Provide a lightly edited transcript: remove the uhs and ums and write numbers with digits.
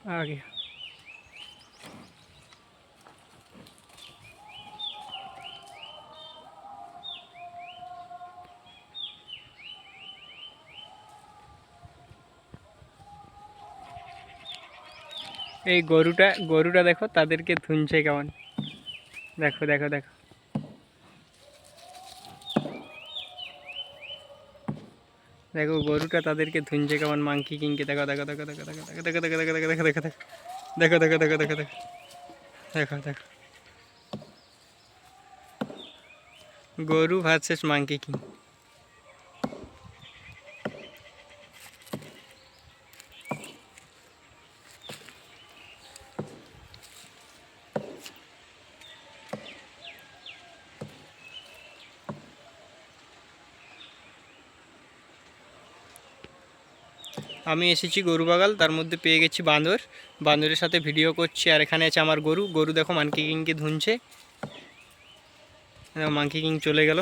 আগে এই গরুটা দেখো তাদেরকে ধুনছে কেমন। দেখো দেখো দেখো দেখো গরুটা তাদেরকে ধুনছে কেমন, মাংকি কিংকে দেখো দেখো দেখো দেখো দেখো দেখো দেখো দেখো দেখো দেখো দেখো দেখো দেখো দেখো দেখো দেখো দেখো দেখো গরু ভার্সেস মাংকি কিং। আমি এসেছি গরু বাগাল, তার মধ্যে পেয়ে গেছি বাঁদর, বাঁদরের সাথে ভিডিও করছি। আর এখানে আছে আমার গরু, গরু দেখো মাংকি কিংকে ধুনছে। মাংকি কিং চলে গেল।